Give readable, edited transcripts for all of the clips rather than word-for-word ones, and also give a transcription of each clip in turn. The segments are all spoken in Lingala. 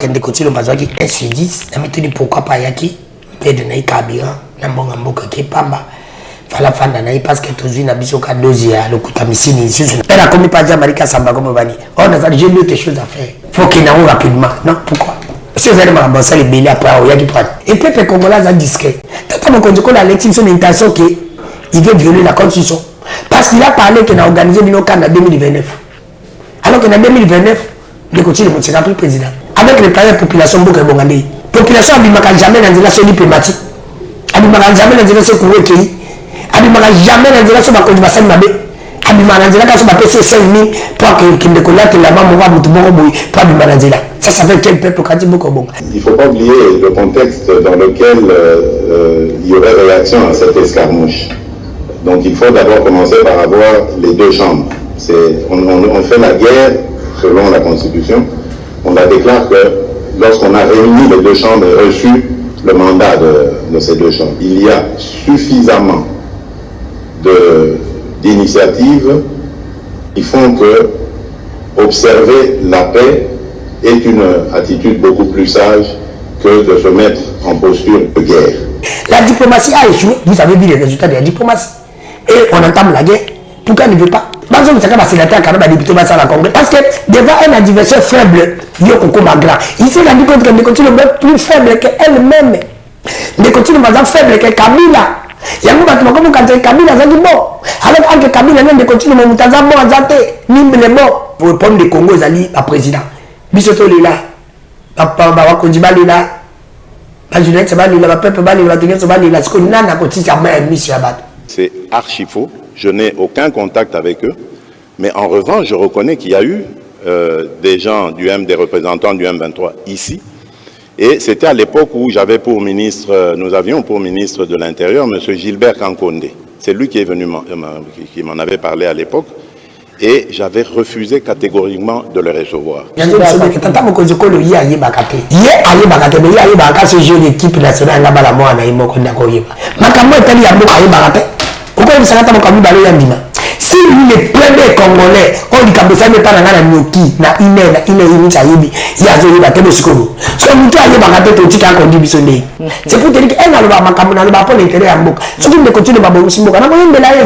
Quand on continue à faire 1 sur 10, on me dit pourquoi pas yaki, peut de naï carburant, n'a bon amboka qui pamba. Fala fanda naï parce que toujours na biso ka dosia le kutamissini ici. Elle a commis pas dire Marika Samba comme bani. Oh n'a j'ai d'autres choses à faire. Faut qu'il n'aille rapidement. Non, pourquoi? Si vous allez m'avancer les billets après au yaki prend. Et peuple congolais a discret. Tata mon conducteur la lecture son intention que il veut violer la constitution parce qu'il a parlé qu'il a organisé Binokan en 2029. Alors qu'en 2029, il continue de monter président. Avec les plans de population, beaucoup de Bongandé. Population a jamais dans la zone diplomatique. A jamais dans la zone Koué Kéi. A jamais dans la zone Bakondibassan Mabé. A dans la zone Bakondibassan 5000 pour qu'il ne connaisse que là-bas, mon roi Moutouboui, pour Abimanazela. Ça fait quel peuple quand il beaucoup bon. Il ne faut pas oublier le contexte dans lequel il y aurait réaction à cette escarmouche. Donc il faut d'abord commencer par avoir les deux chambres. On fait la guerre selon la Constitution. On la déclare que lorsqu'on a réuni les deux chambres et reçu le mandat de ces deux chambres, il y a suffisamment d'initiatives qui font que observer la paix est une attitude beaucoup plus sage que de se mettre en posture de guerre. La diplomatie a échoué, vous avez vu les résultats de la diplomatie. Et on entame la guerre. Pourquoi elle ne veut pas? Parce que devant un adversaire faible, il y a un grand. Ici, il a dit qu'elle continue plus faible qu'elle-même. Elle continue faible que Kabila. Il y a un bâtiment comme quand Kabila a dit bon. Alors que Kabila ne continue à monter à bon, à zate, ni le bon. Pour répondre des Congo, ils allaient à président. Bissoto est là. Papa Bawakondiba est là. Bajunette est là. Peuple est là. Ce qu'on a côté, c'est archi faux. Je n'ai aucun contact avec eux. Mais en revanche, je reconnais qu'il y a eu des gens des représentants du M23 ici. Et c'était à l'époque où j'avais pour ministre, nous avions pour ministre de l'Intérieur, M. Gilbert Kankonde. C'est lui qui est venu, qui m'en avait parlé à l'époque. Et j'avais refusé catégoriquement de le recevoir. Si lui le premier Congolais, on dit qu'il ne peut pas na Nyoki, na Ine, il y a Zoé Batebo Sikolo. So, nous avons bagaté tout ce qu'on dit bisonné. C'est pour te dire qu'elle n'a pas pour l'intérêt à Mbok. Ce qui me continue à Babou Simboka.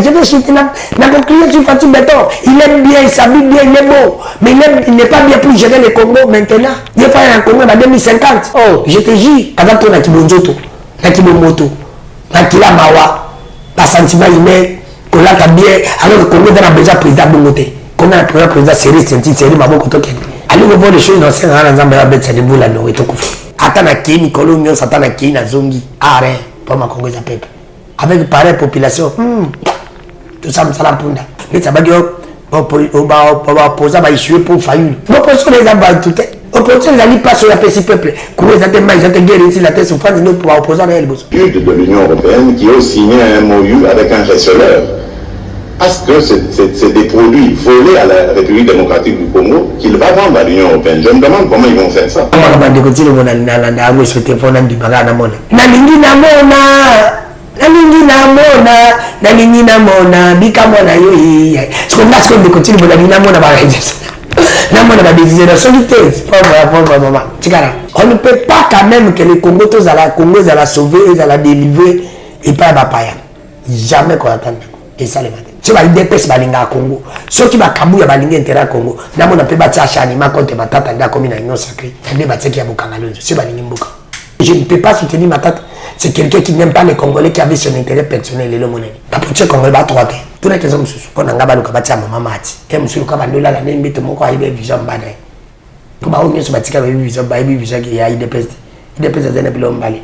Je vais chuter là, n'a client sur Fatih Béton. Il aime bien, il s'habille bien, il est beau. Mais il n'est pas bien pour gérer le Congo maintenant. Il est pas un Congo en 2050. Oh, je te dis, avant toi, na Kibonzoto, na Kibomoto, na Kilamawa, pas sentiment humain. Qu'on a bien, alors que Congo a besoin de président Bongoté. Qu'on a un président sérieux, scientifique, sérieux, mais bon, allez voir les choses dans ces ensemble à bête, c'est des boules à nous et tout. Attends à qui, Nicolas Union, attends à qui, na Zongi, arrête, pour ma Congo, ça peuple. Avec pareille population, tout ça, me salam punda. Mais ça va dire, on va poser à échouer pour faillir. Bon, pour ce que les abats tout est. Opposition n'allait pas sur la paix peuple. Comment ils ont guéri ici la paix souffrance de nous pour opposer à elle. De l'Union européenne qui a signé un MOU avec un receleur. Parce que c'est des produits volés à la République démocratique du Congo qu'il va vendre à l'Union européenne. Je me demande comment ils vont faire ça. On ne peut pas quand même que les Congos la sauver, ils la délivrer et pas à Paya. Jamais qu'on attend. Et ça les matin. Tu vas dépêcher Balinga Congo. Ceux qui va Kabouya Balinga intérêt Congo. N'a pas pu battre Chanima contre ma tante dans comme une union sacrée. Elle n'est pas qui a beaucoup de c'est Balinga Mboka. Je ne peux pas soutenir ma tante. C'est quelqu'un qui n'aime pas les Congolais qui avait son intérêt personnel et le monnaie. La politique congolaise va trois paix. Tous les hommes sous. On a gabé le kabatia maman mati. Et monsieur le kabandola la name bête mon quoi il est vision badai. Comme on est sur batika avec vision baby vision qui a il dépêche. Il dépêche de ne plus l'emballer.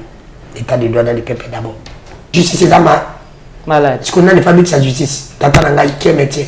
État de droit dans les peuples d'abord. Justice c'est ça malade. Ce qu'on a les familles de sa justice. Tata n'a pas métier.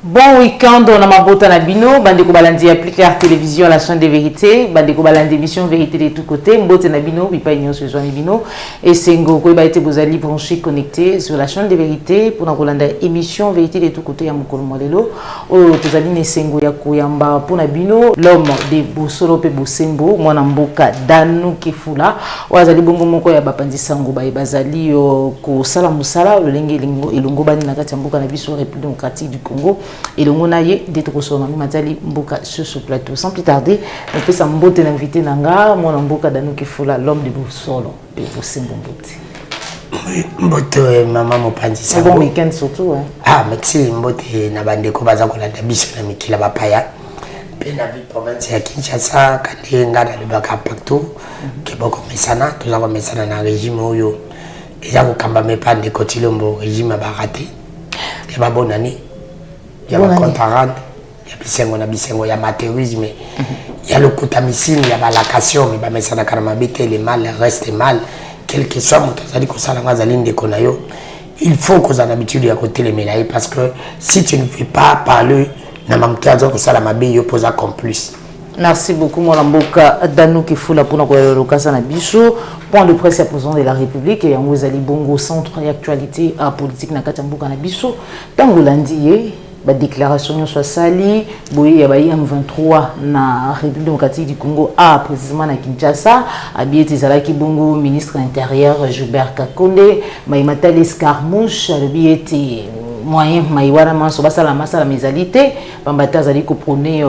Bon week-end, on a ma botte à Nabino, Bandeko Balandi applique la télévision à la chaîne des vérités, Bandeko Balandi émission vérité de tous côtés, Mbote Nabino, Bipa Union sur Joan Nabino, et Sengo, Koiba été Bozali branché, connecté sur la chaîne des vérités, pour Nakolanda émission vérité de tous côtés, à Mokolo Modelo, au Tozali ne Sengo Yakoyamba, pour Nabino, l'homme de Bosolo Pe Bosembo, Mwanamboka, Danu Kefula, Oazali Bongo Moko ya Bapandi Sango, Bazali, Ko Salamusala, le Lenge Ilongo Bani Nakatamboka Nabiso, République démocratique du Congo. Et le monaye d'être consommé matali mboka sur ce plateau sans plus tarder on peut s'emboter l'invité nanga mon mboka Danu Kefula l'homme de Bosolo et vous c'est mbote maman Mopandi ça bon week-end surtout hein. Ah merci mbote na bande ko baza kolanda biso na mikila bapaya pe na bi province ya Kinshasa kandi ngana le baka pacto ke boko mesana to za ko mesana na régime oyo ya ko kamba mepande ko tilombo régime ba raté ya ba bonani. Il y a le contrarant, il y a bisengo, il y a matérialisme, il y a le kutamisine, il y a la location, mais ça n'a pas été le mal reste mal, quel que soit mon temps, que ça n'a de konayo. Il faut que vous en habitude à côté les médailles parce que si tu ne fais pas parler, n'a même pas que ça la mabé yo pose comme plus. Merci beaucoup Mwanamboka Danu Kefula pour notre location à Bichot. Point de presse à président de la République et en vous allez bongo centre et actualité à politique na Katamboka na Bichot. Tango lundi la déclaration soit sali, boye ya M23 na République démocratique du Congo a précisément na Kinshasa, abiete zalaki bongo ministre intérieur Gilbert Kakonde, maimatali escarmouche, abiete moyen maïwara manso basala masala mesalité bambata zali ko prôner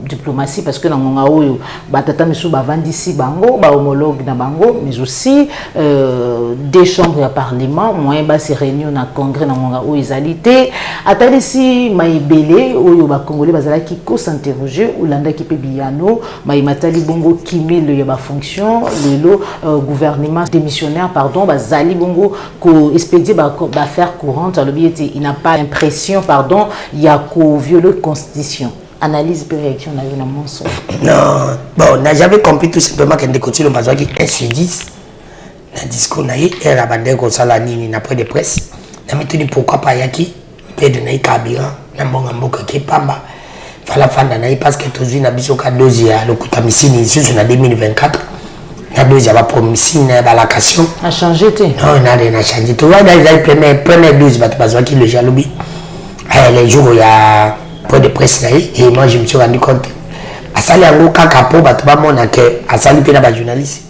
diplomatie parce que na ngonga oyo batata misu bavandisi bango ba homologue na bango mais aussi des chambres ya parlement moyen ba se réunion na congrès na ngonga oyo ezalité atalisi maibele oyo ba congolais bazalaki ko s'interroger olanda ki pe biano maimatali bongo kimile ya ba fonction lelo gouvernement démissionnaire pardon bazali bongo ko expédier ba faire courante le bieti il n'a pas l'impression, pardon, il y a qu'au violer la constitution. Analyse et réaction, on a vu un mensonge. Non, bon, on n'a jamais compris tout simplement qu'il y a des côtés, on a dit 1 sur 10. Dans le discours, on a dit, et la bande comme ça, il n'a pas de presse. On a dit pourquoi pas Yaki, peut de naï carburant, n'a bon amboka qui pamba. Fala fanda naï parce que toujours n'a biso ka dosia le kutamissine ici en 2024. La deuxième promissine la location a changé non on a rien a changé tu vois dans les premières 12 parce que le jaloux les jours il y a peu de presse là et moi je me suis rendu compte à ça les anglo kaka po ba ba mona que à ça les na journaliste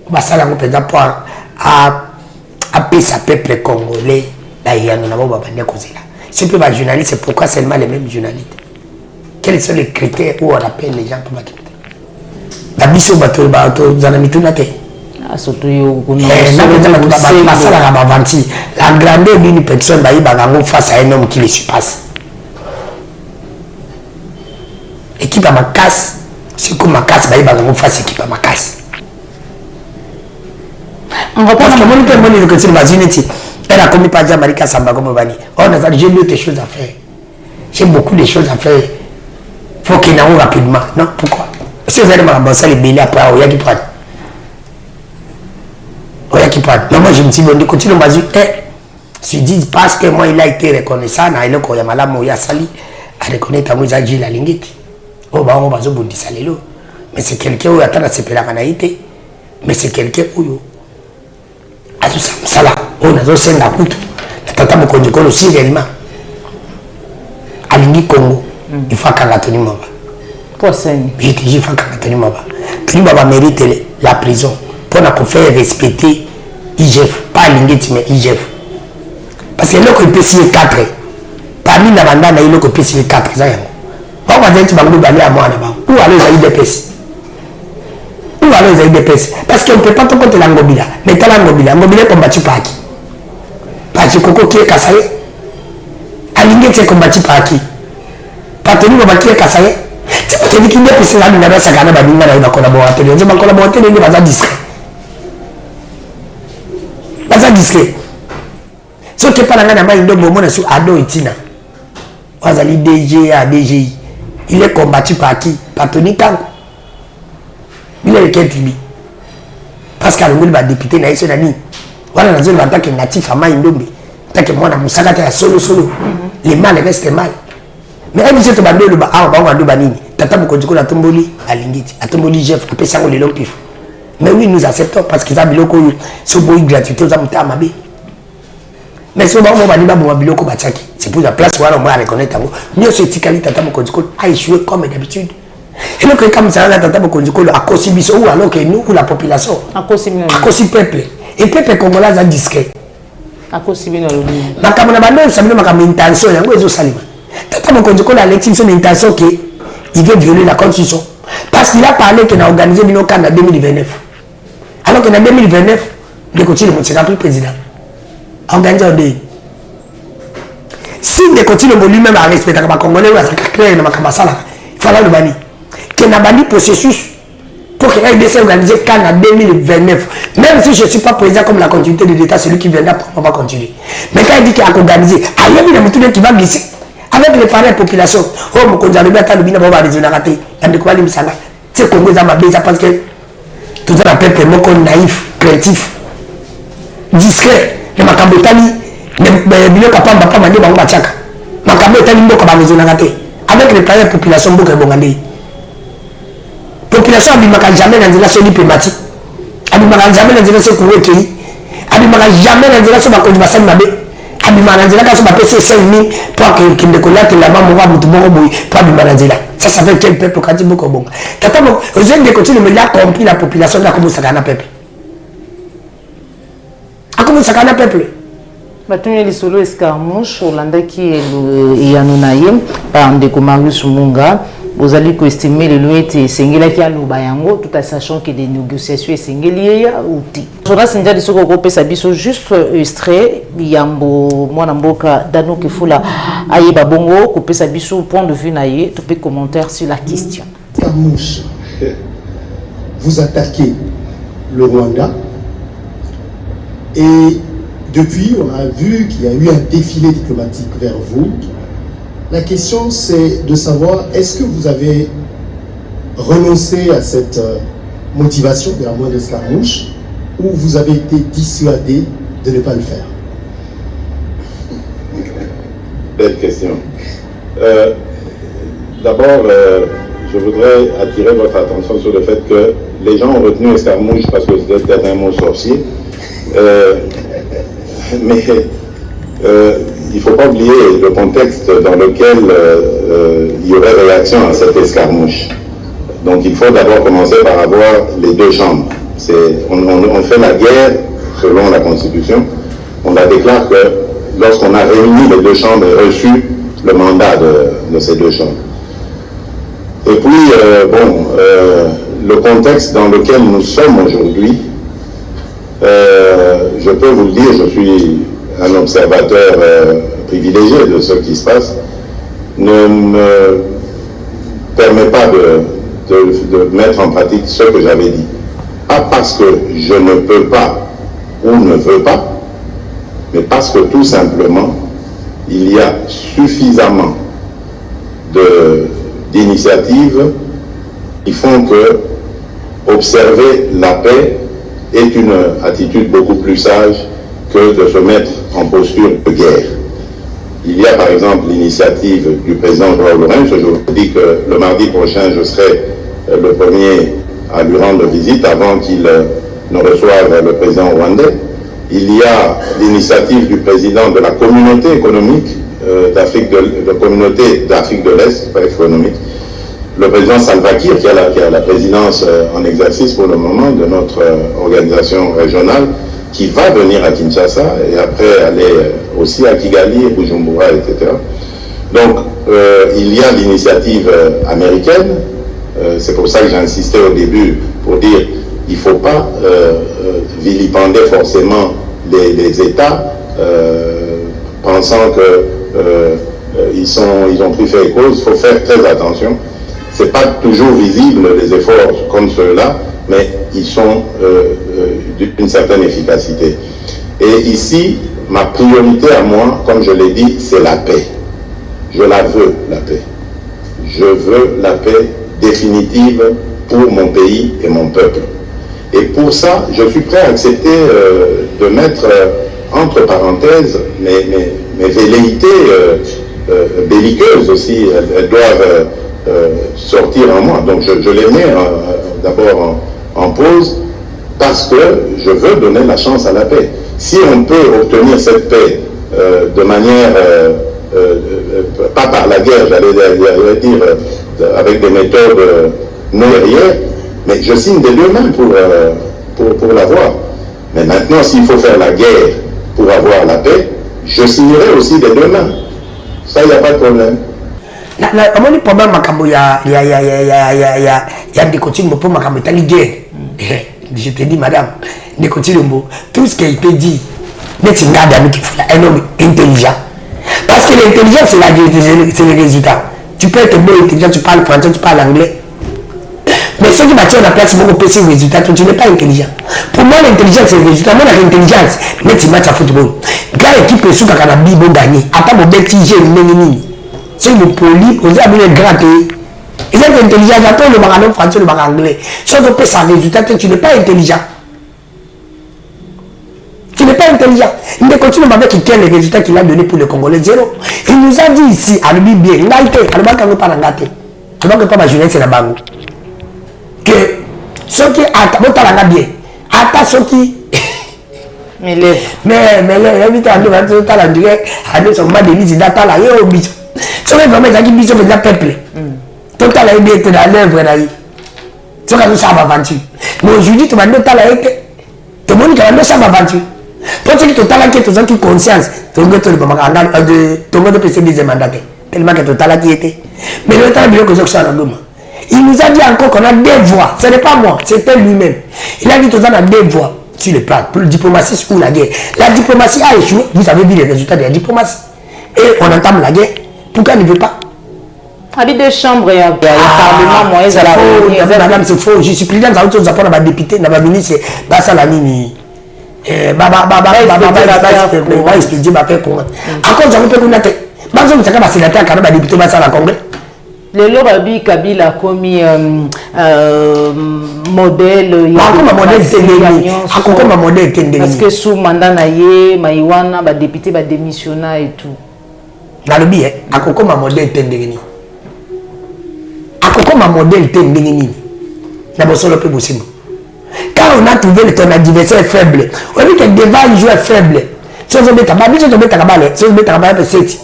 ba ça l'ango peut pour à pesa peuple congolais là il y a nous n'avons pas bandé cause là c'est plus ba journaliste c'est pourquoi seulement les mêmes journalistes quels sont les critères où on appelle les gens pour ba la biso bato zana mituna te surtout yo kuna la grandeur d'une personne ba ibango face à un homme qui le surpasse équipe à ma casse c'est comme ma casse ba ibango face équipe à ma casse on va pas parce que mon père mon que c'est bazineti elle a commis pas Marika Samba comme bani on a j'ai d'autres choses à faire j'ai beaucoup de choses à faire faut qu'il n'aille rapidement non pourquoi si vous allez m'avancer les billets après, il y a qui prend. Il y a qui prend. Mais moi, je me suis dit, continue, je dis parce que moi, il a été reconnaissant, il a malade, il a sali, à reconnaître à moi, j'ai la linguette. Oh, bah, on va se bouger ça, mais c'est quelqu'un qui attend à se faire la canalité. Mais c'est quelqu'un qui a tout ça, là, on a aussi la coute. La tata me conduit aussi réellement. À l'Ingi Congo, il faut qu'elle la tenue, moi. J'ai dit, il faut qu'elle la tenue, moi. Tenue, moi, mérite la prison. Pour nous faire respecter IGF, pas l'Ingi, mais IGF. Parce que là, il peut signer 4. Parmi les mandats, il peut signer 4. On va dire que tu vas aller à moi là-bas. Où aller aux IDPS? Où aller aux IDPS? Parce qu'on ne peut pas te compter l'angobila. Mais tu as l'angobila. L'angobila est combattu par qui? Par qui Coco qui est Kassaye? Aligné, c'est combattu par qui? Par Tony Baba qui est Kassaye? Tu peux te dire qu'il y a des personnes qui ont sagana badinga na collaborateur. Je vais collaborateur, il va discret. Baza discret. Ce qui est pas dans la main de Bomo sur Ado Itina. Wazali DG à DGI. Il est combattu par qui? Par Tony Kango. Il est lequel tribu? Parce qu'à l'ongole va député na iso nani. Voilà la zone va tant que natif à Maïndombe. Tant que moi na Moussaka te solo. le mal reste mal. Mais elle disait que bande le bande banini. Tata Mokonjiko la tomboli à l'ingiti, a tomboli Jeff, a pesé le long pif. Mais oui, nous acceptons parce qu'ils ont biloko ce beau gratuité aux amours à ma bé. Mais si on va dire bon biloko bachaki, c'est pour la place où on va reconnaître ngo. Mieux ce tikali Tata Mokonjiko a échoué comme d'habitude. Et donc comme ça Tata Mokonjiko a cossi biso ou alors que nous ou la population a cossi peuple. Et peuple congolais a discret. A cossi bien le lui. Makamona bando ça veut makam intention yango ezo salima. Tata Mokonjiko a l'élection son intention que il veut violer la constitution parce qu'il a parlé qu'il a organisé Binoka en 2029. Alors qu'en 2029, il continue de sera plus président. Organisé en deux. Si il continue lui-même à respecter les Congolais, il faut le bannir. Qu'il a banni processus pour qu'il ait organisé en 2029. Même si je ne suis pas président comme la continuité de l'État, celui qui viendra on va continuer. Mais quand il dit qu'il a organisé, il y a un qui va glisser. Avec les parents de la population, oh, mon conjoint, le bâtard, le bina, va les rater. Il y a des quoi, les misala. C'est Congo, ça m'a baisé parce que tout ça, appelle que mon naïf, créatif, discret. Le macambotani, le bilo capable de pas manger, on va tchaka. Macambotani, on va les rater. Avec les parents de la population, on va les population, elle ne jamais dans une zone diplomatique. Elle ne jamais dans une zone de pays. Elle ne jamais dans une zone de consommation de Abimanazela quand on peut 5 000 pour qu'il ne connaisse que là-bas mon roi pour Abimanazela. Ça fait quel peuple quand il beaucoup bon. Tata aux jeunes de côté mais il a compris la population là comment ça gagne peuple. A comment ça gagne peuple. Maintenant les solo escarmouche Hollanda qui est Yanonaye par Ndeko Marius Munga. Vous allez estimer le loyer et sengela qui a le bayango tout en sachant que des négociations et sengeli ya outi. Jonas Sinja de soko groupe sabiso juste extrait yambo mwana mboka Dano Kifula ayeba bongo couper sabiso point de vue naie tout peut commentaire sur la question. Carmouche, vous attaquez le Rwanda et depuis on a vu qu'il y a eu un défilé diplomatique vers vous. La question, c'est de savoir, est-ce que vous avez renoncé à cette motivation de la moindre escarmouche ou vous avez été dissuadé de ne pas le faire? Belle question. D'abord, je voudrais attirer votre attention sur le fait que les gens ont retenu escarmouche parce que c'était un mot sorcier. Mais il ne faut pas oublier le contexte dans lequel il y aurait réaction à cette escarmouche. Donc il faut d'abord commencer par avoir les deux chambres. On fait la guerre selon la Constitution. On la déclare que lorsqu'on a réuni les deux chambres et reçu le mandat de ces deux chambres. Et puis, le contexte dans lequel nous sommes aujourd'hui, je peux vous le dire, je suis un observateur privilégié de ce qui se passe, ne me permet pas de mettre en pratique ce que j'avais dit. Pas parce que je ne peux pas ou ne veux pas, mais parce que tout simplement, il y a suffisamment d'initiatives qui font que observer la paix est une attitude beaucoup plus sage que de se mettre en posture de guerre. Il y a par exemple l'initiative du président Joao Lourenço. Je vous dis que le mardi prochain, je serai le premier à lui rendre visite avant qu'il ne reçoive le président rwandais. Il y a l'initiative du président de la communauté économique d'Afrique de l'Est, pas économique, le président Salva Kiir, qui a la présidence en exercice pour le moment de notre organisation régionale, qui va venir à Kinshasa et après aller aussi à Kigali et Bujumbura, etc. Donc, il y a l'initiative américaine. C'est pour ça que j'ai insisté au début pour dire qu'il ne faut pas vilipender forcément les États pensant qu'ils ont pris fait et cause. Il faut faire très attention. Ce n'est pas toujours visible les efforts comme ceux-là, mais ils sont d'une certaine efficacité. Et ici, ma priorité à moi, comme je l'ai dit, c'est la paix. Je la veux, la paix. Je veux la paix définitive pour mon pays et mon peuple. Et pour ça, je suis prêt à accepter de mettre entre parenthèses mes velléités belliqueuses aussi, elles doivent sortir en moi. Donc je les mets d'abord en pause parce que je veux donner la chance à la paix. Si on peut obtenir cette paix de manière, pas par la guerre, j'allais dire, avec des méthodes non guerrières, mais je signe des deux mains pour l'avoir. Mais maintenant, s'il faut faire la guerre pour avoir la paix, je signerai aussi des deux mains. Ça, il n'y a pas de problème. Le problème, il y a des continues pour ma guerre. Je te dis, madame, des continues, tout ce qui a été dit, un homme intelligent. Parce que l'intelligence, c'est le résultat. Tu peux être bon intelligent, tu parles français, tu parles anglais. Mais ceux qui m'attirent la place, vont passer le résultat, tu n'es pas intelligent. Pour moi, l'intelligence, c'est le résultat. Moi, l'intelligence, mais tu matches à football. Quand l'équipe est sous la Bible, bon gagner. Attends, mon bête, j'ai une c'est le poli, on a mis le grand pays. Ils sont intelligents, j'attends le marocain français, le marocain anglais. Si on peut ça résultat, tu n'es pas intelligent. Tu n'es pas intelligent. Il continue avec quel résultat qu'il a donné pour le Congolais, zéro. Il nous a dit ici, à lui bien, il a été, à lui pas pas l'angaté. Je ne vois pas ma jeunesse, c'est la banque. Que ceux qui attendent la bien, attendent ceux qui. Mais les. Mais les invités à nous, à direct, à nous, sont pas des listes d'attendre là, et au biso. Si on est vraiment des biso, c'est un peuple. Total a été dans l'œuvre là. C'est comme ça, ma aventure. Mais aujourd'hui, tu vas nous t'as la été. Tout le monde qui va nous ça, ma aventure. Pour ceux qui total qui est qui conscience, tu vas te le tu vas te passer des mandats. Tellement que total qui était. Mais le temps de que je sois à l'homme. Il nous a dit encore qu'on a des voix. Ce n'est pas moi, c'était lui-même. Il a dit que nous avons des voix sur le plan. Pour la diplomatie sur la guerre. La diplomatie a échoué. Vous avez vu les résultats de la diplomatie. Et on entame la guerre. Pourquoi il ne veut pas? Habit des chambres, il y a parlement, moi, madame, c'est faux. Je suis président de la député, de la ministre, Bassa Lanini. Encore, j'avais pas qu'on a fait. Maintenant, vous savez que c'est un député Bassa la Congrès. Le Lorabi Kabila a commis modèle. Parce que sous mandat naïe, Maïwana, député, démissionna et tout. Dans le billet, à quoi ma modèle tendéni. À quoi ma modèle tendéni. La bosse le plus possible. Quand on a trouvé ton adversaire faible, on dit que devant il joue faible. Si on se met à balle, si on se met à balle, si on se met à balle, c'est 7.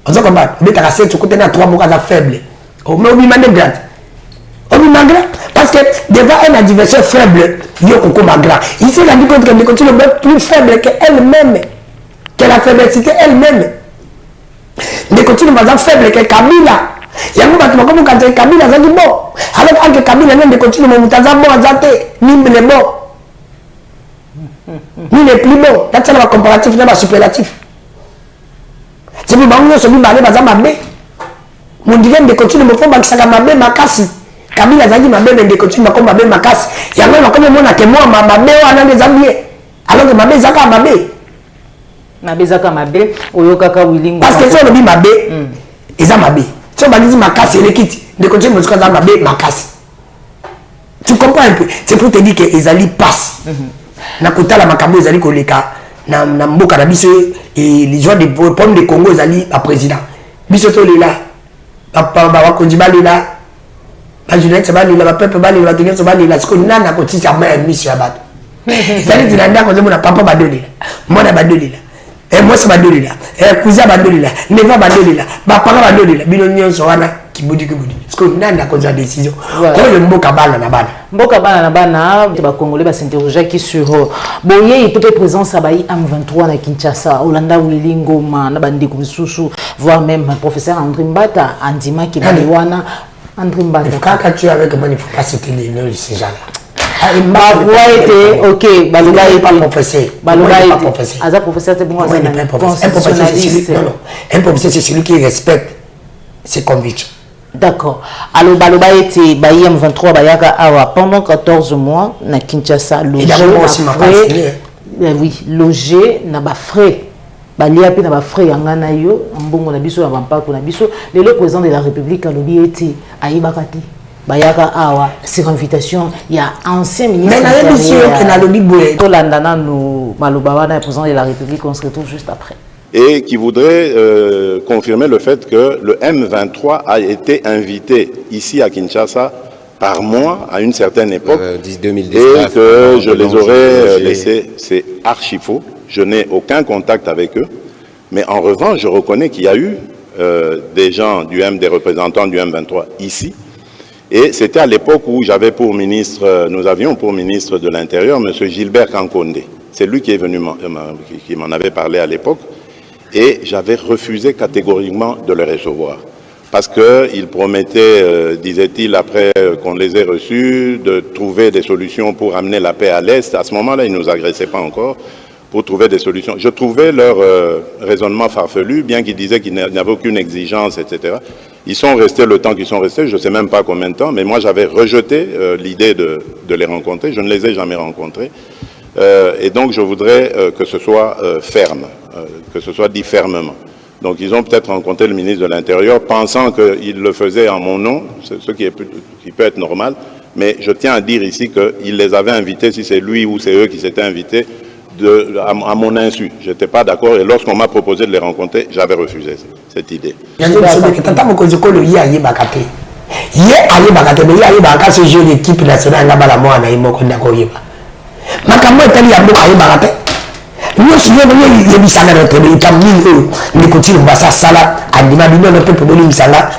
On se combat, on met à 7, on côté à 3 mois faible. On met au bimane grade. Au bimane grade. Parce que devant un adversaire faible, il y a un combat grand. Il s'est rendu compte qu'elle continue plus faible qu'elle-même. Qu'elle a faiblesse elle-même. Mais continue par exemple faible que Kabila. Il y a un moment comme quand Kabila a dit bon. Alors que Kabila même de continuer mon mutaza bon azate ni les bons. Ni les plus bons. Là c'est le comparatif, là superlatif. C'est pour moi celui malé bazama bé. Mon divin de continuer mon fond bakisaka mabé makasi. Kabila a dit mabé de continuer comme mabé makasi. Il y a même comme mon na que moi mabé wana des amis. Alors que mabé zaka mabé. Mabezaka mabe oyokaka willing parce que si on dit mabe eza mabe si on dit makasi les kiti de continuer mon score mabe makasi tu comprends un peu c'est pour te dire que ezali passe na kota la makambo ezali koleka na mboka na biso et les joueurs de pommes de Congo ezali à président biso to lela papa ba konji ba lela ba Juliette ba lela ba peuple ba lela ba tenir ba lela ce qu'on a na koti cha ma mission ya bato ezali dilanda ko na papa ba dolela mona ba dolela et moi c'est badolila et cousin badolila neva badolila ba parents badolila bino nyonso wana kibudi parce que nani a conduit la décision quand le mboka bana na bana ba congolais ba s'interroger qui sur boye il peut présence à Bayi M23 na Kinshasa Olanda Wilingo na bandi kumsusu voire même professeur André Mbata andima ki baliwana André Mbata quand tu avec moi il faut pas citer les noms de ces gens là. Ma voix était ok, Baloba est pas professeur. Baloba est professeur. As professeur c'est bon. Un professeur c'est celui qui respecte ses convictions. D'accord. Alors Baloba était Bayi M23 Bayaka Awa pendant 14 mois na Kinshasa logé. Oui, logé na ba frais. Balia pe na ba frais yangana yo mbongo na biso na bampako na biso. Le président de la République a lobby était Aïbakati. Bayaka Awa, sur invitation, il y a ancien ministre. Mais la mission qui n'a le liboué. Tolandana nous Malobawana, président de la République, on se retrouve juste après. et qui voudrait confirmer le fait que le M23 a été invité ici à Kinshasa par moi à une certaine époque 2019, et que je les aurais laissés. C'est archi faux. Je n'ai aucun contact avec eux. Mais en revanche, je reconnais qu'il y a eu des gens des représentants du M23 ici. Et c'était à l'époque où j'avais pour ministre, nous avions pour ministre de l'Intérieur M. Gilbert Kankonde. C'est lui qui est venu, qui m'en avait parlé à l'époque. Et j'avais refusé catégoriquement de le recevoir. Parce qu'il promettait, disait-il, après qu'on les ait reçus, de trouver des solutions pour amener la paix à l'Est. À ce moment-là, ils ne nous agressaient pas encore, pour trouver des solutions. Je trouvais leur raisonnement farfelu, bien qu'ils disaient qu'ils n'avaient aucune exigence, etc. Ils sont restés le temps qu'ils sont restés, je ne sais même pas combien de temps, mais moi j'avais rejeté l'idée de les rencontrer. Je ne les ai jamais rencontrés. Et donc je voudrais que ce soit ferme, que ce soit dit fermement. Donc ils ont peut-être rencontré le ministre de l'Intérieur pensant qu'il le faisait en mon nom, ce qui peut être normal, mais je tiens à dire ici qu'il les avait invités, si c'est lui ou c'est eux qui s'étaient invités, à mon insu. Je n'étais pas d'accord et lorsqu'on m'a proposé de les rencontrer, j'avais refusé cette idée. Nous sommes venus les bisala retrouver les tambours, les continuent à ça sala, à dimabino le peuple de l'Insala,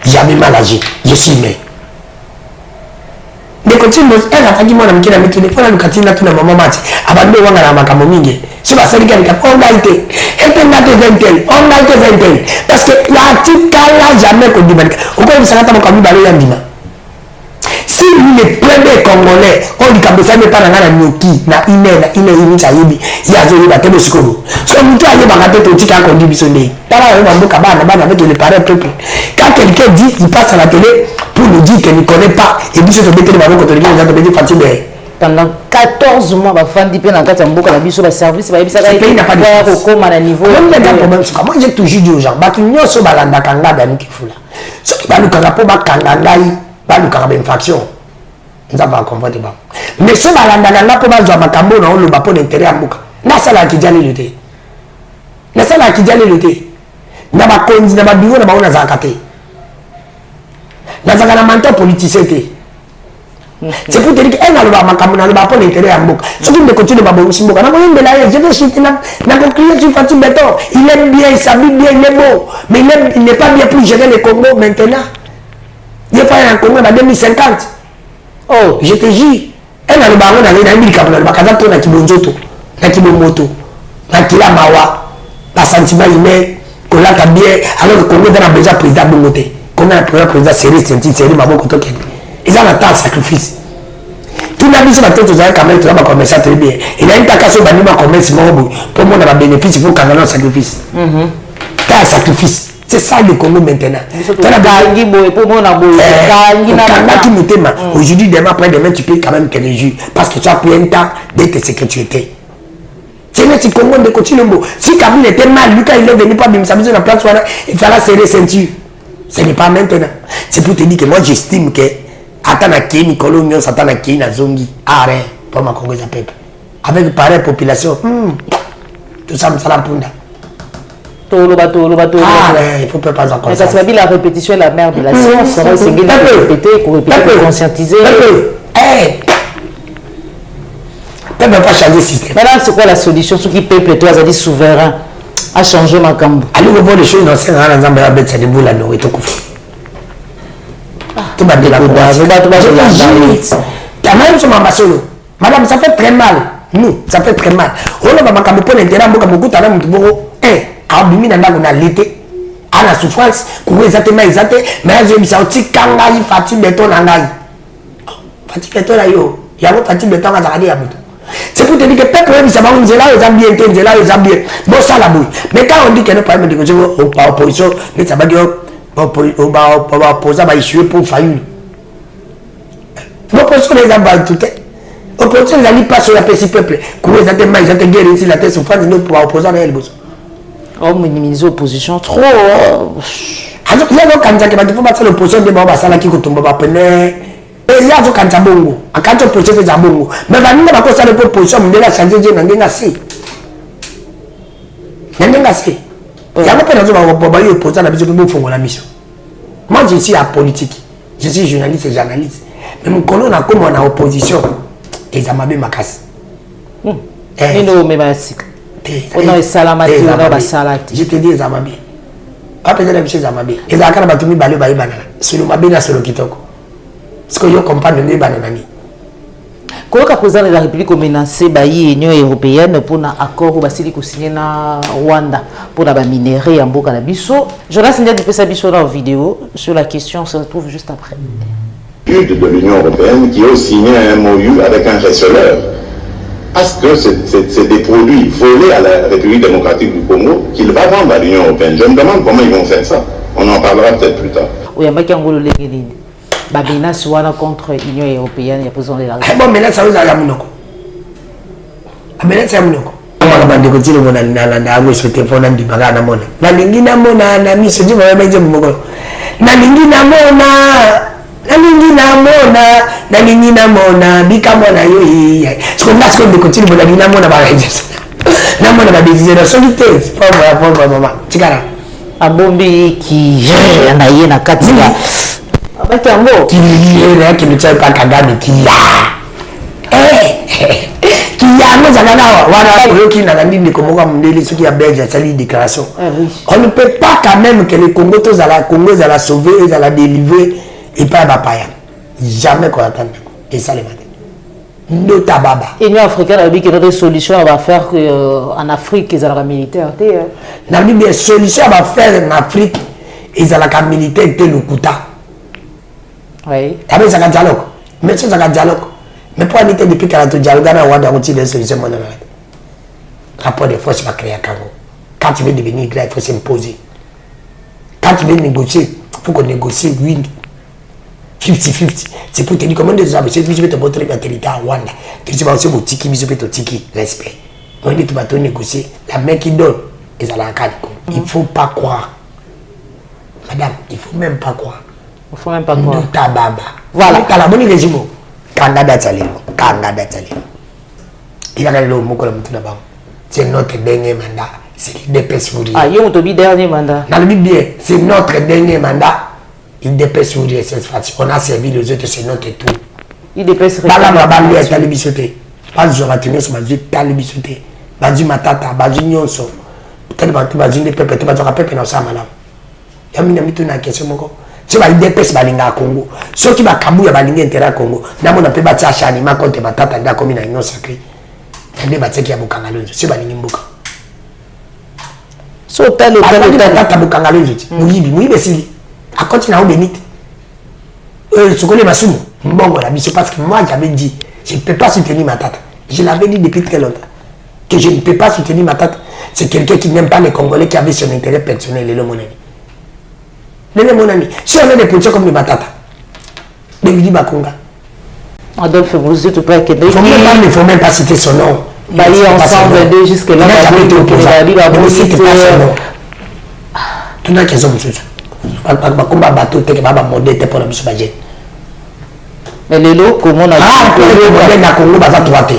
jamais mal agi, je suis né. Les continuent, elle a fait du monde qui n'a mis téléphone à l'occasion de la maman mati, abandonné à la macamomingue. C'est pas ça qui a été, et puis on a été vingtaine, parce que la petite là jamais qu'on dit, au cas où ça n'a pas comme balé à Dima. Si les premiers Congolais, on dit que ça n'est pas dans la Nyoki, na ine chayibi, il y a zoli batelo sikolo. So mutu aye bagaté to tika ko dibi sonné. Tala yo mambo kabana bana avec le parents peuple. Quand quelqu'un dit, il passe à la télé pour nous dire qu'il ne connaît pas et puis se te mettre dans le les gens te fatigué. Pendant 14 mois ba fandi pe na kati mboka la biso ba service ba yebisa ka ko koma na niveau. Même les problème c'est comment j'ai toujours dit aux gens, ba kinyo so balanda kanga dani kifula. So ba lukanga po ba kanga ngai ba lukanga ba infraction. Nous avons compris. Mais ce balanda n'a pas besoin de makambo na on le ba pour l'intérêt à mboka. Na sala ki jali luté. Na sala ki jali luté. Na ba konzi na ba biwo na ba ona zakate. Na zakana mentor politicien té. C'est pour te dire qu'elle n'a pas makambo na le ba pour l'intérêt à mboka. Ce qui me continue ba bongo mboka. Na ko yende la je vais chuter na ko client sur Fatou Béton. Il aime bien, il s'habille bien, il est beau. Mais il n'est pas bien pour gérer le Congo maintenant. Il est pas en Congo en 2050. Oh, je te dis, elle a le baron dans les amis, elle a le baron Kibonzoto, na Kibomoto, na Kilamawa, la sentiment humain, qu'on l'a bien, alors qu'on a besoin de président Bongoté, qu'on a un président sérieux, sérieux, Mabo Kotoken. Ils ont un temps de sacrifice. Tout le monde a dit que quand même, tu vas commencer très bien. Il y a une tacation d'anima commerce, pour moi, on a un bénéfice, il faut qu'on ait un sacrifice. Tu as un sacrifice. C'est ça le Congo maintenant. Aujourd'hui, demain, après-demain, tu peux quand même te réjouir. Parce que tu as pris un temps d'être ce que tu étais. C'est le Congo de continuer. Si Kabila était mal, lui, quand il est venu pas bien, ça veut dire la place, il fallait serrer ceinture. Ce n'est pas maintenant. C'est pour te dire que moi, j'estime que Atana Kini, Colonial, Satana Kini, Zongi, arrête, pour ma Congo, avec pareille population, tout ça, ça la punda. Il faut pas encore. Mais ça se fait la répétition est la mère de la science. On va essayer de répéter, pour conscientiser. Ne peut pas changer le système. Maintenant, c'est quoi la solution? Ce qui peuple, toi, ça dit souverain, à changer ma cambo. Allez, on voit les choses dans ces grands ensembles, à bête, ça déboule à nous et tout coup. Tout va bien la t'as même sur ma solo. Madame, ça fait très mal. Nous, ça fait très mal. On va m'accaber pour l'intérêt, beaucoup de talent, abimi na ndako na l'été à la souffrance pour exactement mais je me sens petit kanga il fatigue béton na ngai fatigue béton là yo ya ko fatigue béton ka zakadi ya mutu c'est pour te dire que peuple même ça va on zela aux ambiens zela aux ambiens bon ça la bouille mais quand on dit que le problème de que opposition mais ça va dire opposer ba issue pour faillir l'opposition les abats tout opposition les ali pas sur la peuple pour exactement ils ont guéri ici la tête souffrance nous pour opposer à elle besoin. On minimise l'opposition trop. Alors, il y a un candidat qui va dire que l'opposition de Baba Sala qui tombe à peine. Et il y a un candidat bongo. Un candidat opposition fait bongo. Mais il y a une opposition de l'opposition, mais il a changé de n'engagé assez. Il y a pas de mission. Moi, je suis à politique. Je suis journaliste et journaliste. Mais mon colonne a comme en opposition. Et ça m'a bien macassé. On a salamati, on a salati. Je te dis, ça m'a bien. Après, j'ai l'habitude, ça m'a bien. Et ça a mis balé, banana. C'est le mabé dans le kitoko. Parce que je comprends le bananani. Comment le président de la République a menacé l'Union européenne pour un accord où il a signé na Rwanda pour la minerai en Boka Nabiso. Jonas Ndia dit ça dans la vidéo sur la question, on se retrouve juste après. De l'Union européenne qui a signé un MOU avec un receleur. Parce que c'est des produits volés à la République démocratique du Congo qu'il va vendre à l'Union européenne. Je me demande comment ils vont faire ça. On en parlera peut-être plus tard. Oui, il y a un menace contre l'Union européenne, il y a besoin de la République. Bon, menace à la Mounoko. Menace à Mounoko. On va dire que on a un souhaité pour un dimaga na mona. Na lingina mona na miso di mama meje moko. Na lingina mona bika mona yo yi. Parce que là ce qu'on continue pour la lingina mona ba reje. Na mona ba décision de solité. Pour maman. Tikara. Abombi qui na yena katika. Abatango qui lié qui ne tient pas Kagame qui a qui a nous agana voilà qui n'a pas dit comment on dit ce qui a belge ça dit déclaration on ne peut pas quand même que les Congo tous à la Congo à la sauver et à la délivrer et pas Bapaya jamais qu'on attend et ça les matin Nota baba l'Union africaine a dit que notre solution va faire en Afrique ils ont la militaire n'a dit bien solution va faire en Afrique ils ont la militaire et le kuta. Oui. T'as ça dialogue. Mais c'est un dialogue. Mais pour aller depuis qu'il y a un dialogue, on a un outil de solution. Rapport de force va créer à Congo. Quand tu veux devenir grand, il faut s'imposer. Quand tu veux négocier, il faut qu'on négocie win 50-50. C'est pour te dire comment des ambitieux, je vais te montrer ma territoire à Rwanda. Tu vas aussi au tiki, je vais te tiki, respect. On dit tu vas te négocier. La main qui donne, ils ont la carte. Il ne faut pas croire. Madame, il ne faut même pas croire. Il ne faut même pas croire. Voilà. T'as la bonne régime. Kangada Tsalilo. Il y a le mot comme tout d'abord. C'est notre dernier mandat. C'est l'IDPS Fourier. Ah, il y a un dernier mandat. Dans le bien, c'est notre dernier mandat. IDPS Fourier, cette fois-ci. On a servi les autres, c'est notre tour. IDPS Fourier. Est talibisoté. Pas de jour à tenir sur ma vie, talibisoté. Bazu Matata, Bazu Nyonso. Peut-être Bazu des peuples, tu vas te rappeler dans ça, madame. Il y a une question, mon gars. Si vous avez des personnes balinga Congo, ceux qui va kabouya balinga intérêt Congo, n'amon n'a pas battu à Chanima contre Matata n'a commis une union sacrée. Il y a des bâtiments qui a Bukangalozo, c'est balinga Mbuka. So tel Matata Bukangalozo, Mouyibi, si à continuer à bénite. Je connais ma somme, bon voilà, mais c'est parce que moi j'avais dit, je ne peux pas soutenir Matata. Je l'avais dit depuis très longtemps que je ne peux pas soutenir Matata. C'est quelqu'un qui n'aime pas les Congolais, qui avait son intérêt personnel et le mon ami. Mon ami, si on a des politiciens comme les Matata, David Bakonga. Adolphe, vous dites tout près que il ne faut même pas citer son nom. Bah, il est ensemble jusque là. Il n'a jamais été opposant. Ne cite pas son nom. Tout le monde qui est homme, Bakonga bateau, tu es modèle pour la mission. Mais les lots, comment on a dit que le modèle n'a Congo, basa 3T.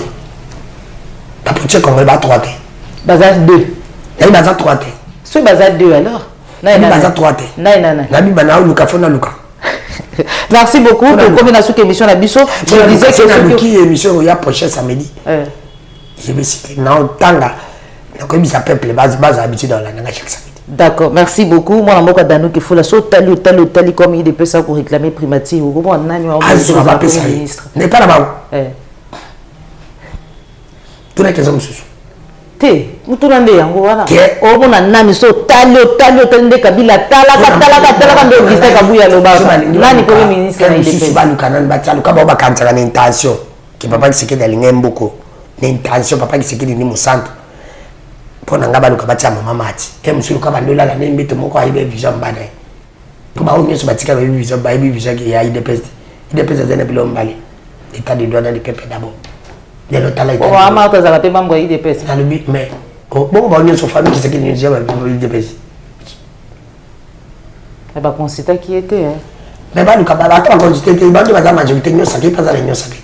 La politique congolaise va 3T. Basa 2. Il y a basa 3T. C'est basa 2 alors. Merci beaucoup pour combination émission la biso. Je disais que qui émission il y a prochain samedi. Je vais citer non tanga. Donc il s'appelle base habitude dans la chaque samedi. D'accord, merci beaucoup. Moi la moka danou qu'il faut la sauter tali comme il dépêche ça pour réclamer primature. Comment on a ministre. N'est pas là-bas. Tout les questions monsieur. Mutunande yango wana obona nani so talio tende kabila talaka ndo kista kabuya loba nani ko ministre na IDPS baluka nani batalo ka ba kantsaka na intention ke papa kisekedi alinga mboko na intention papa kisekedi ni musantu pona nga baluka batya mama mati musulu ka bandola la nembeto moko ayibe vision bana ko ba onyeso batika ba vision ya IDPS zene bilo mbali état de droit dans le peuple d'abord. Bon, ama tazala pe mambo ya IDPS. Mais bon ba onyo so famille qui c'est qui nous dit ba IDPS. Et ba consulter qui était hein. Mais ba luka ba ta consulter ba de ba majorité nyo saké pas za nyo saké.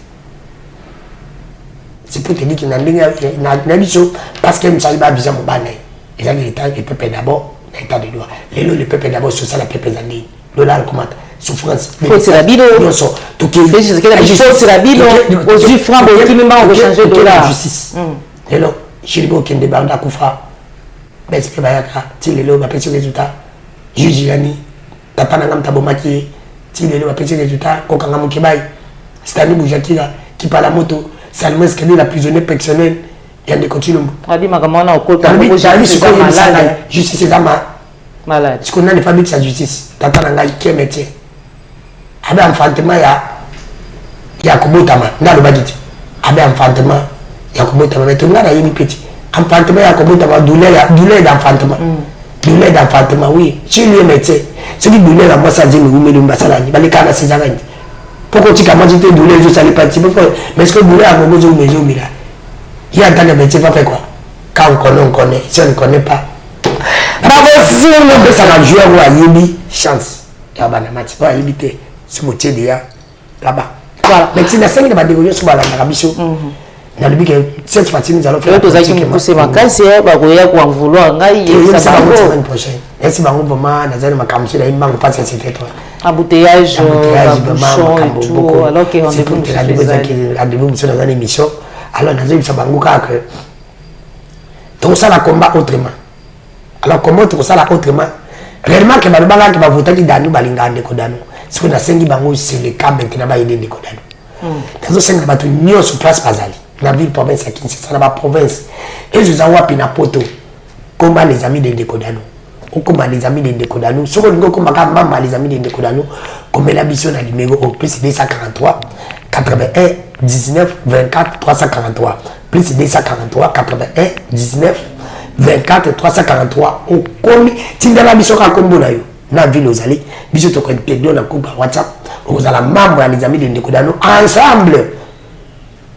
C'est pour te dire qu'il n'a biso parce que msali ba vision mbana. ils ont l'État, le peuple d'abord, l'État de droit. Le peuple d'abord, c'est ça, le peuple d'année. Le là, comment souffrance. Faut c'est la bille. Non, ça. Tout qui est. C'est la bille. Aux yeux francs, qui même pas changer de dollar. Justice. Et là, je dis qu'il y a des bandes à Koufa. Mais c'est pas ça. Si les lots, ma petit résultat. Juge Yani. T'as pas d'angam tabo maquillé. Si les lots, ma petit résultat. Kokanga Mokibaï. C'est un nouveau Jakira qui parle à moto. C'est le que la prisonnier personnel. Il y a des continuums. Abi makamana au côté. Justice c'est ça malade. Ce qu'on a les familles de sa justice. Tata Nangai qui est métier. Abe enfantement ya kubotama. N'a le bagiti. Abe enfantement ya kubotama. Mais tout le monde a une petite. Enfantement ya kubotama. Douleur d'enfantement. Douleur d'enfantement, oui. Si lui est métier. Ce qui douleur à moi, ça dit, nous mettons Bassalani. Bah, les cas, c'est ça. Pourquoi tu as mangé tes douleurs, je salue pas. Mais est-ce que douleur à Gogo, je me dis, il y a un temps de métier, va faire quoi? Quand on connaît. Si on ne connaît pas. Si on veut ça va jouer à Yébi, chance. Il y a un match, il va éviter ce métier là-bas. Voilà. Mais si la scène va dérouler sur la Rabicho, dans le but que cette fois-ci, nous allons faire. Vous avez poussé ma casse, vous en vouloir, ça va la semaine prochaine. Merci beaucoup, vraiment, dans un macamsu, il manque pas de cette étoile. Embouteillage, bouchon et tout, alors que rendez-vous sur dans une émission. Alors, nous avons que tout ça la combat autrement. Alors, comment tout ça la autrement? Réellement, que Balubanga qui va voter qui Danou Balinga de Kodano. Ce qu'on a sengi bango, c'est le cas maintenant va aider de Kodano. Dans ce sens, nous avons sur place Pazali. Dans la ville province à Kinshasa, dans la province. Et je vous envoie Pinapoto. Comment les amis de Kodano? Ou comment les amis de Kodano? Ce qu'on dit, comment les amis de Kodano? Comme la mission à numéro au plus 243 81 19 24 343 plus 243 81 19 24 343 au commis tindala biso ka kombo na yo na ville ozali biso to ko pedo na kuba WhatsApp ozala membre ya les amis de Ndekodano ensemble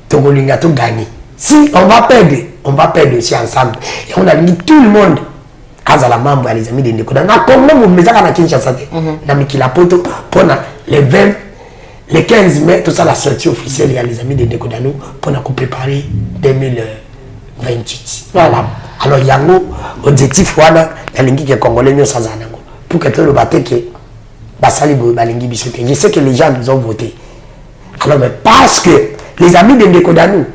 to kolinga to gagner. Si on va perdre aussi ensemble et on a dit tout le monde azala membre ya les amis de Ndekodano na kombo mo mezaka na Kinshasa te na mikila poto pona le 15 mai, tout ça, la sortie officielle, il y a les amis de Ndekodano pour nous préparer 2028. Voilà. Alors, il y a un objectif dans les Congolais, pour que tout le bateau que je sais que les gens nous ont voté. Alors, mais parce que les amis de Ndekodano,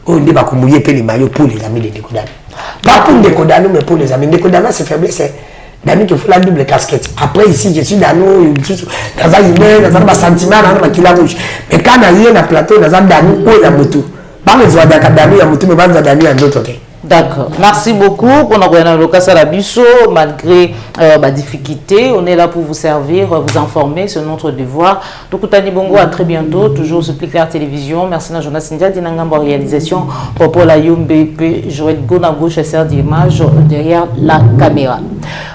on dit que nous les maillots pour les amis de Ndekodano. Pas pour Ndekodano, mais pour les amis. Ndekodano, c'est faiblesse. Dani qui fait la double casquette. Après ici, je suis dans un humain, dans un sentiment, dans un kilo rouge. Mais quand on a un plateau, dans un Dani, où il y a Moutou. Pas les oies d'Adami, il y a Moutou, mais pas les Dani en d'autres. D'accord. Merci beaucoup pour notre location à Bisso. Malgré ma difficulté, on est là pour vous servir, vous informer, c'est notre devoir. Donc, Tani Bongo, à très bientôt. Toujours sur Plus Clair Télévision. Merci à Jonas India, Dinangamba Réalisation. Pour la Yombe, Joël Gona, gauche, SR d'image derrière la caméra.